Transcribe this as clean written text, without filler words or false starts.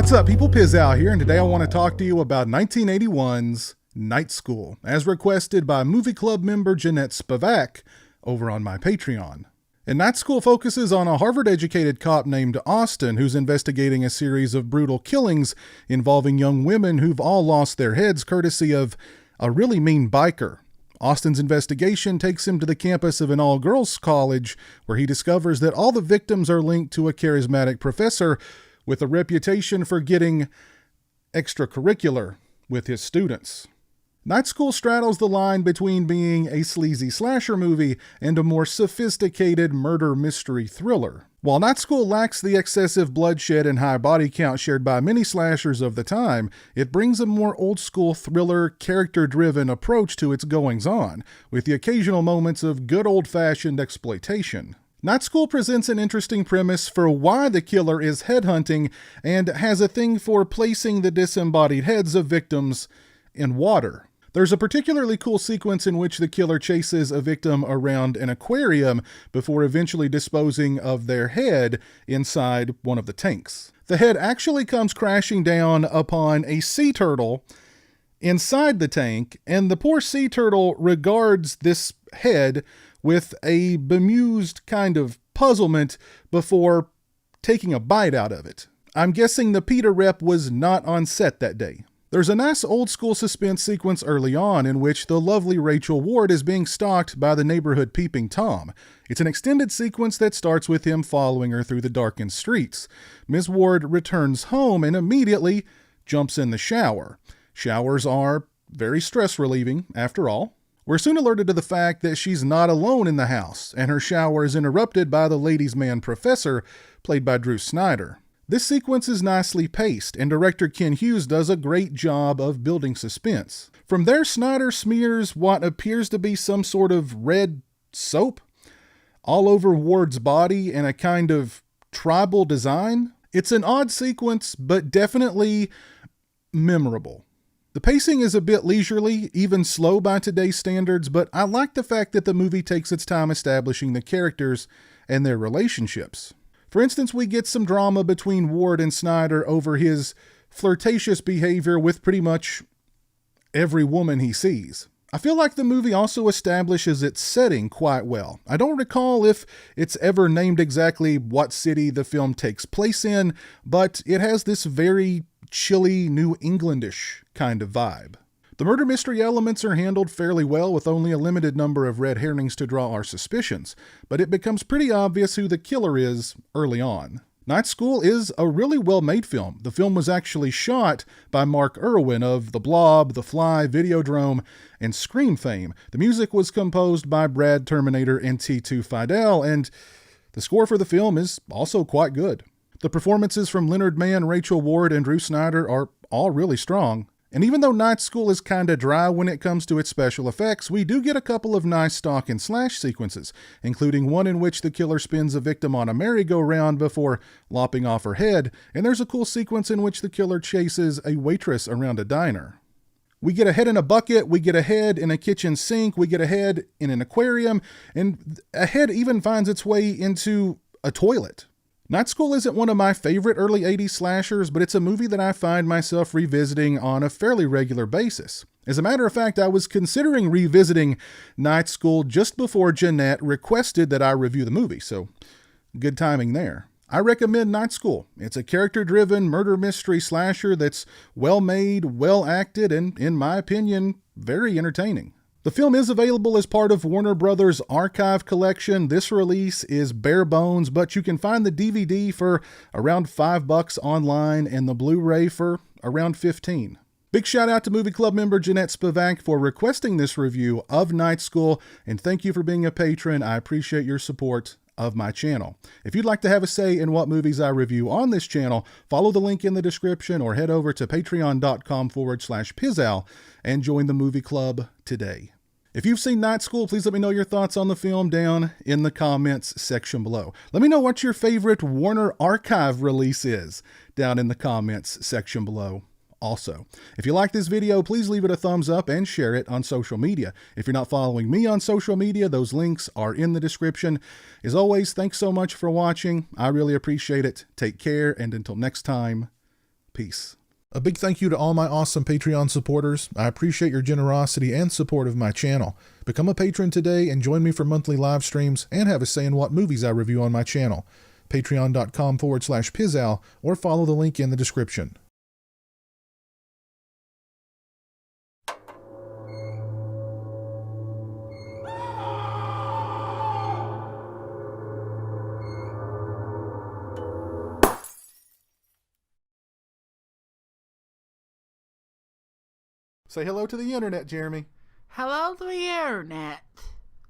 What's up, people? Pizowell here, and today I want to talk to you about 1981's Night School, as requested by movie club member Jeanette Spivak over on my Patreon. And Night School focuses on a Harvard-educated cop named Austin who's investigating a series of brutal killings involving young women who've all lost their heads courtesy of a really mean biker. Austin's investigation takes him to the campus of an all-girls college where he discovers that all the victims are linked to a charismatic professor with a reputation for getting extracurricular with his students. Night School straddles the line between being a sleazy slasher movie and a more sophisticated murder mystery thriller. While Night School lacks the excessive bloodshed and high body count shared by many slashers of the time, it brings a more old-school thriller, character-driven approach to its goings-on, with the occasional moments of good old-fashioned exploitation. Night School presents an interesting premise for why the killer is headhunting and has a thing for placing the disembodied heads of victims in water. There's a particularly cool sequence in which the killer chases a victim around an aquarium before eventually disposing of their head inside one of the tanks. The head actually comes crashing down upon a sea turtle inside the tank, and the poor sea turtle regards this head with a bemused kind of puzzlement before taking a bite out of it. I'm guessing the PETA rep was not on set that day. There's a nice old-school suspense sequence early on in which the lovely Rachel Ward is being stalked by the neighborhood peeping Tom. It's an extended sequence that starts with him following her through the darkened streets. Ms. Ward returns home and immediately jumps in the shower. Showers are very stress-relieving, after all. We're soon alerted to the fact that she's not alone in the house, and her shower is interrupted by the ladies' man professor, played by Drew Snyder. This sequence is nicely paced, and director Ken Hughes does a great job of building suspense. From there, Snyder smears what appears to be some sort of red soap all over Ward's body in a kind of tribal design. It's an odd sequence, but definitely memorable. The pacing is a bit leisurely, even slow by today's standards, but I like the fact that the movie takes its time establishing the characters and their relationships. For instance, we get some drama between Ward and Snyder over his flirtatious behavior with pretty much every woman he sees. I feel like the movie also establishes its setting quite well. I don't recall if it's ever named exactly what city the film takes place in, but it has this very chilly, New Englandish kind of vibe. The murder mystery elements are handled fairly well with only a limited number of red herrings to draw our suspicions, but it becomes pretty obvious who the killer is early on. Night School is a really well-made film. The film was actually shot by Mark Irwin of The Blob, The Fly, Videodrome, and Scream fame. The music was composed by Brad Terminator and T2 Fidel, and the score for the film is also quite good. The performances from Leonard Mann, Rachel Ward, and Drew Snyder are all really strong. And even though Night School is kinda dry when it comes to its special effects, we do get a couple of nice stalk and slash sequences, including one in which the killer spins a victim on a merry-go-round before lopping off her head, and there's a cool sequence in which the killer chases a waitress around a diner. We get a head in a bucket, we get a head in a kitchen sink, we get a head in an aquarium, and a head even finds its way into a toilet. Night School isn't one of my favorite early 80s slashers, but it's a movie that I find myself revisiting on a fairly regular basis. As a matter of fact, I was considering revisiting Night School just before Jeanette requested that I review the movie, so good timing there. I recommend Night School. It's a character-driven murder mystery slasher that's well-made, well-acted, and, in my opinion, very entertaining. The film is available as part of Warner Brothers' Archive collection. This release is bare bones, but you can find the DVD for around $5 online and the Blu-ray for around $15. Big shout out to Movie Club member Jeanette Spivak for requesting this review of Night School, and thank you for being a patron. I appreciate your support of my channel. If you'd like to have a say in what movies I review on this channel, follow the link in the description or head over to patreon.com/Pizowell and join the Movie Club today. If you've seen Night School, please let me know your thoughts on the film down in the comments section below. Let me know what your favorite Warner Archive release is down in the comments section below. Also, if you like this video, please leave it a thumbs up and share it on social media. If you're not following me on social media, those links are in the description. As always, thanks so much for watching. I really appreciate it. Take care, and until next time, Peace. A big thank you to all my awesome Patreon supporters. I appreciate your generosity and support of my channel. Become a patron today and join me for monthly live streams and have a say in what movies I review on my channel. Patreon.com/pizowell or follow the link in the description. Say hello to the internet, Jeremy. Hello to the internet.